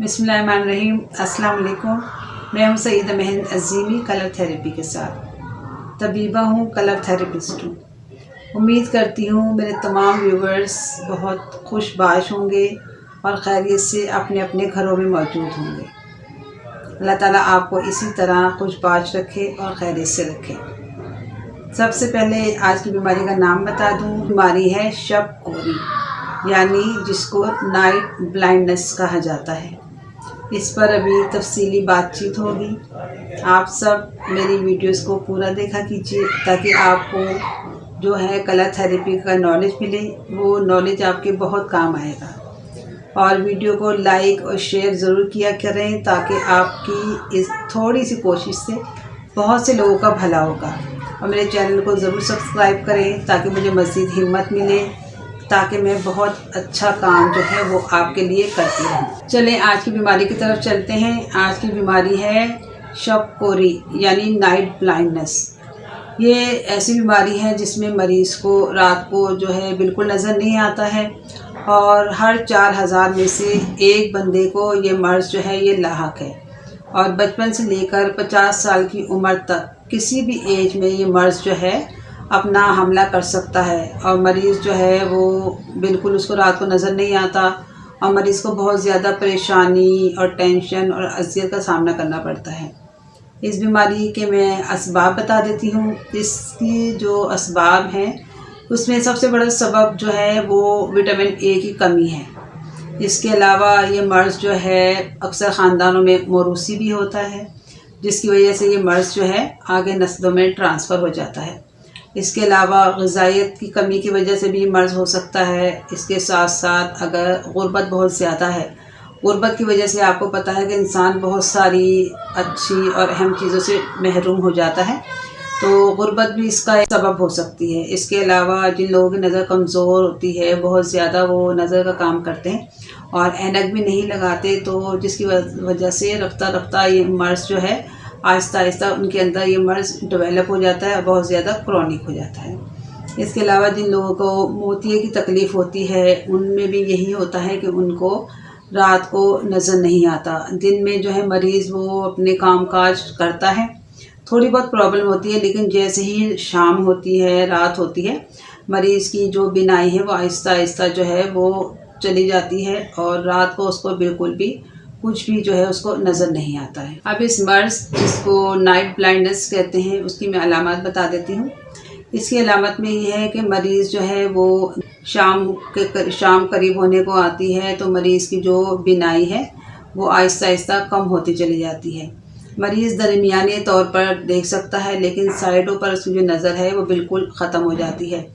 बिस्मिल्लाहिर्रहमानिर्रहीम। अस्सलाम वालेकुम। मैं हूँ सईदा महंद अज़ीमी, कलर थेरेपी के साथ तबीबा हूँ, कलर थेरेपिस्ट हूँ। उम्मीद करती हूँ मेरे तमाम व्यूवर्स बहुत खुशबाश होंगे और खैरियत से अपने अपने घरों में मौजूद होंगे। अल्लाह ताला आपको इसी तरह खुशबाश रखे और खैरियत से रखे। सबसे पहले आज की बीमारी का नाम बता दूँ। बीमारी है शब कोरी, यानी जिसको नाइट ब्लाइंडनेस कहा जाता है। इस पर अभी तफसीली बातचीत होगी। आप सब मेरी वीडियोस को पूरा देखा कीजिए ताकि आपको जो है कलर थेरेपी का नॉलेज मिले। वो नॉलेज आपके बहुत काम आएगा। और वीडियो को लाइक और शेयर ज़रूर किया करें ताकि आपकी इस थोड़ी सी कोशिश से बहुत से लोगों का भला होगा। और मेरे चैनल को ज़रूर सब्सक्राइब करें ताकि मुझे मज़ीद हिम्मत मिले, ताकि मैं बहुत अच्छा काम जो है वो आपके लिए करती रहूँ। चलें आज की बीमारी की तरफ चलते हैं। आज की बीमारी है शब कोरी, यानी नाइट ब्लाइंडनेस। ये ऐसी बीमारी है जिसमें मरीज़ को रात को जो है बिल्कुल नज़र नहीं आता है और हर 4000 में से एक बंदे को ये मर्ज़ जो है ये लाहक है। और बचपन से लेकर 50 साल की उम्र तक किसी भी एज में ये मर्ज़ जो है अपना हमला कर सकता है। और मरीज़ जो है वो बिल्कुल उसको रात को नज़र नहीं आता और मरीज़ को बहुत ज़्यादा परेशानी और टेंशन और अज़ियत का सामना करना पड़ता है। इस बीमारी के मैं असबाब बता देती हूँ। इसकी जो असबाब हैं उसमें सबसे बड़ा सबब जो है वो विटामिन ए की कमी है। इसके अलावा ये मर्ज़ जो है अक्सर ख़ानदानों में मौरूसी भी होता है, जिसकी वजह से ये मर्ज़ जो है आगे नस्लों में ट्रांसफ़र हो जाता है। इसके अलावा ग़िज़ाइयत की कमी की वजह से भी मर्ज़ हो सकता है। इसके साथ साथ अगर गुर्बत बहुत ज़्यादा है, गुर्बत की वजह से आपको पता है कि इंसान बहुत सारी अच्छी और अहम चीज़ों से महरूम हो जाता है, तो गुर्बत भी इसका एक सबब हो सकती है। इसके अलावा जिन लोगों की नज़र कमज़ोर होती है, बहुत ज़्यादा वो नज़र का काम करते हैं और ऐनक भी नहीं लगाते, तो जिसकी वजह से रफ्ता रफ्ता ये मर्ज़ जो है आहिस्ता आहिस्ता उनके अंदर ये मर्ज़ डेवलप हो जाता है और बहुत ज़्यादा क्रॉनिक हो जाता है। इसके अलावा जिन लोगों को मोतिये की तकलीफ़ होती है, उनमें भी यही होता है कि उनको रात को नज़र नहीं आता। दिन में जो है मरीज़ वो अपने काम काज करता है, थोड़ी बहुत प्रॉब्लम होती है, लेकिन जैसे ही शाम होती है, रात होती है, मरीज़ की जो बीनाई है वो आहिस्ता आहिस्ता जो है वो चली जाती है और रात को उसको बिल्कुल भी कुछ भी जो है उसको नज़र नहीं आता है। अब इस मर्ज़ जिसको नाइट ब्लाइंडनेस कहते हैं उसकी मैं अलामत बता देती हूँ। इसकी अलामत में ये है कि मरीज़ जो है वो शाम करीब होने को आती है तो मरीज़ की जो बीनाई है वो आहिस्ता आहिस्ता कम होती चली जाती है। मरीज़ दरमियाने तौर पर देख सकता है, लेकिन साइडों पर उसकी जो नज़र है वो बिल्कुल ख़त्म हो जाती है।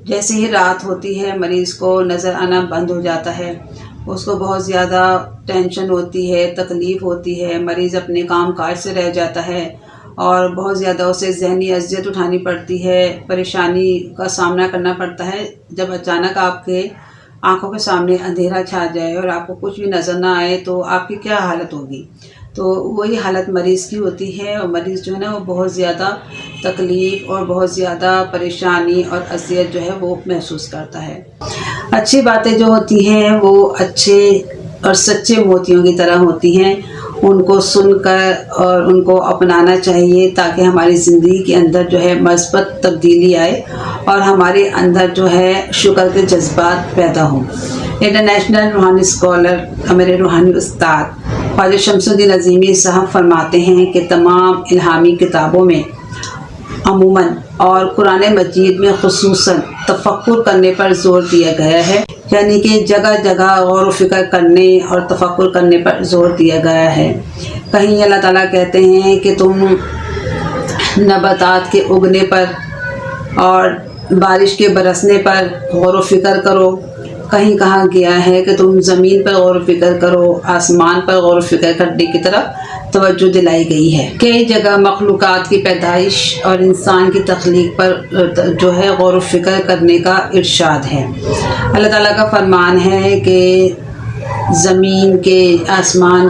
जैसे ही रात होती है मरीज़ को नज़र आना बंद हो जाता है, उसको बहुत ज़्यादा टेंशन होती है, तकलीफ़ होती है, मरीज़ अपने काम काज से रह जाता है और बहुत ज़्यादा उसे ज़हनी अज़ियत उठानी पड़ती है, परेशानी का सामना करना पड़ता है। जब अचानक आपके आँखों के सामने अंधेरा छा जाए और आपको कुछ भी नज़र ना आए तो आपकी क्या हालत होगी। तो वही हालत मरीज़ की होती है और मरीज़ जो है ना वो बहुत ज़्यादा तकलीफ़ और बहुत ज़्यादा परेशानी और अज़ियत जो है वो महसूस करता है। अच्छी बातें जो होती हैं वो अच्छे और सच्चे मोतियों की तरह होती हैं, उनको सुनकर और उनको अपनाना चाहिए ताकि हमारी ज़िंदगी के अंदर जो है मस्बत तब्दीली आए और हमारे अंदर जो है शुक्र के जज्बात पैदा हों। इंटरनेशनल रूहानी स्कॉलर मेरे रूहानी उस्ताद ख्वाजा शमसुद्दीन अज़ीमी साहब फरमाते हैं कि तमाम इल्हामी किताबों में अमूमन और कुरान मजीद में खुसूसन तफक्कुर करने पर ज़ोर दिया गया है, यानी कि जगह जगह गौर व फिक्र करने और तफक्कुर करने पर ज़ोर दिया गया है। कहीं अल्लाह ताला कहते हैं कि तुम नबातात के उगने पर और बारिश के बरसने पर गौर व फिक्र करो। कहीं कहा गया है कि तुम ज़मीन पर गौर व फिक्र करो, आसमान पर गौर व फिक्र करने की तरफ तवज्जो दिलाई गई है। कई जगह मखलूक़ात की पैदाइश और इंसान की तख्लीक पर जो है गौर व फिक्र करने का इरशाद है। अल्लाह ताला का फरमान है कि ज़मीन आसमान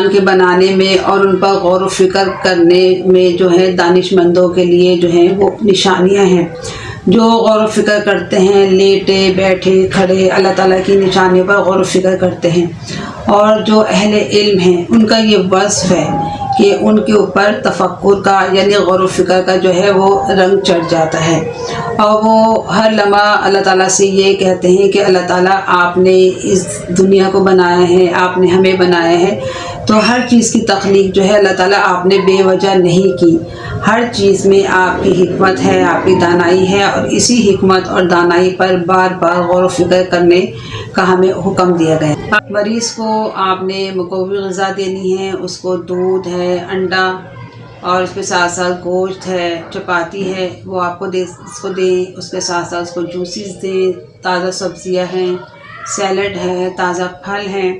के बनाने में और उन पर गौर व फिक्र करने में जो है दानिशमंदों के लिए जो है वो निशानियाँ हैं। जो गौर फ़िक्र करते हैं, लेटे बैठे खड़े अल्लाह ताला की निशानियों पर गौर फ़िक्र करते हैं, और जो अहले इल्म हैं उनका ये वस्फ़ है कि उनके ऊपर तफक्कुर का यानी गौर फ़िक्र का जो है वो रंग चढ़ जाता है, और वो हर लम्हा अल्लाह ताला से ये कहते हैं कि अल्लाह ताला आपने इस दुनिया को बनाया है, आपने हमें बनाया है, तो हर चीज़ की तख्लीक जो है अल्लाह ताला आपने बेवजह नहीं की। हर चीज़ में आपकी हिकमत है, आपकी दानाई है, और इसी हिकमत और दानाई पर बार बार गौर फ़िक्र करने का हमें हुक्म दिया गया। मरीज़ को आपने मुक़व्वी ग़िज़ा देनी है, उसको दूध है, अंडा और उसके साथ साथ गोश्त है, चपाती है, वो आपको उसको दें। उसके साथ साथ उसको जूसेस दें, ताज़ा सब्ज़ियाँ हैं, सैलड है, ताज़ा फल हैं,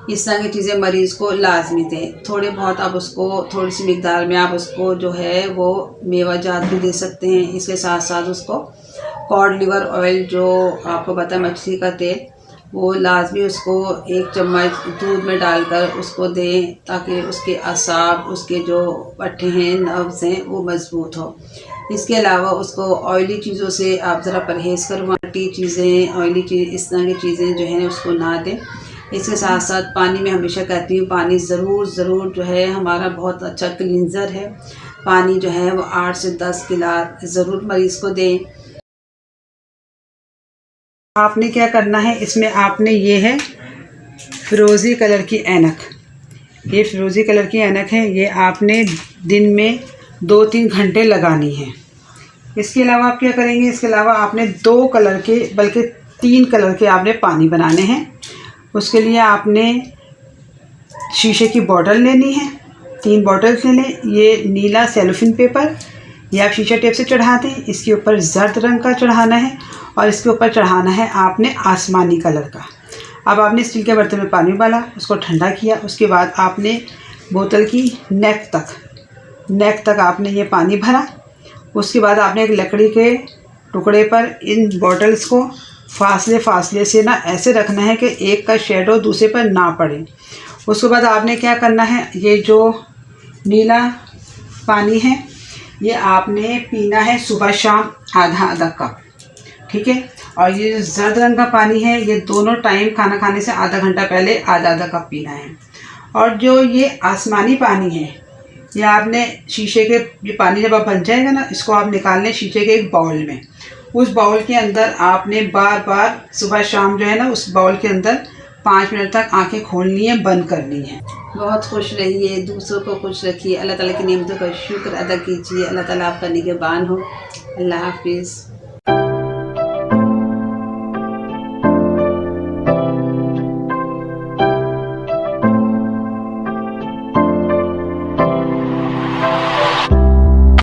इस तरह की चीज़ें मरीज़ को लाजमी दें। थोड़े बहुत आप उसको थोड़ी सी मिकदार में आप उसको जो है वो मेवा जात भी दे सकते हैं। इसके साथ साथ उसको कॉड लिवर ऑयल, जो आपको पता है मछली का तेल, वो लाजमी उसको 1 चम्मच दूध में डालकर उसको दें, ताकि उसके असाब, उसके जो पट्टे हैं, नर्व्स हैं, वो मज़बूत हो। इसके अलावा उसको ऑयली चीज़ों से आप ज़रा परहेज़ करवाएं, चीज़ें ऑयली चीज़ इस तरह की चीज़ें जो हैं उसको ना दें। इसके साथ साथ पानी में हमेशा कहती हूँ, पानी ज़रूर जो है हमारा बहुत अच्छा क्लींज़र है। पानी जो है वो 8 से 10 गिलास ज़रूर मरीज़ को दें। आपने क्या करना है, इसमें आपने ये है फ़िरोज़ी कलर की ऐनक, ये फ़िरोज़ी कलर की ऐनक है, ये आपने दिन में 2-3 घंटे लगानी है। इसके अलावा आप क्या करेंगे, इसके अलावा आपने 2 कलर के बल्कि 3 कलर के आपने पानी बनाने हैं। उसके लिए आपने शीशे की बॉटल लेनी है, 3 बॉटल्स ले लें। ये नीला सेलोफिन पेपर ये आप शीशा टेप से चढ़ा दें। इसके ऊपर जर्द रंग का चढ़ाना है, और इसके ऊपर चढ़ाना है आपने आसमानी कलर का। अब आपने स्टील के बर्तन में पानी उबाला, उसको ठंडा किया, उसके बाद आपने बोतल की नेक तक आपने ये पानी भरा। उसके बाद आपने एक लकड़ी के टुकड़े पर इन बॉटल्स को फासले से ना ऐसे रखना है कि एक का शेडो दूसरे पर ना पड़े। उसके बाद आपने क्या करना है, ये जो नीला पानी है ये आपने पीना है सुबह शाम आधा कप, ठीक है। और ये जो जर्द रंग का पानी है ये दोनों टाइम खाना खाने से आधा घंटा पहले आधा कप पीना है। और जो ये आसमानी पानी है ये आपने शीशे के, ये पानी जब आप बन जाएगा ना, इसको आप निकाल लें शीशे के एक बाउल में। उस बाउल के अंदर आपने बार सुबह शाम जो है ना, उस बाउल के अंदर 5 मिनट तक आंखें खोलनी है, बंद करनी है। बहुत खुश रहिए, दूसरों को खुश रखिए, अल्लाह ताला की नेमतों का शुक्र अदा कीजिए। अल्लाह ताला आपका निगहबान हो। अल्लाह हाफिज़।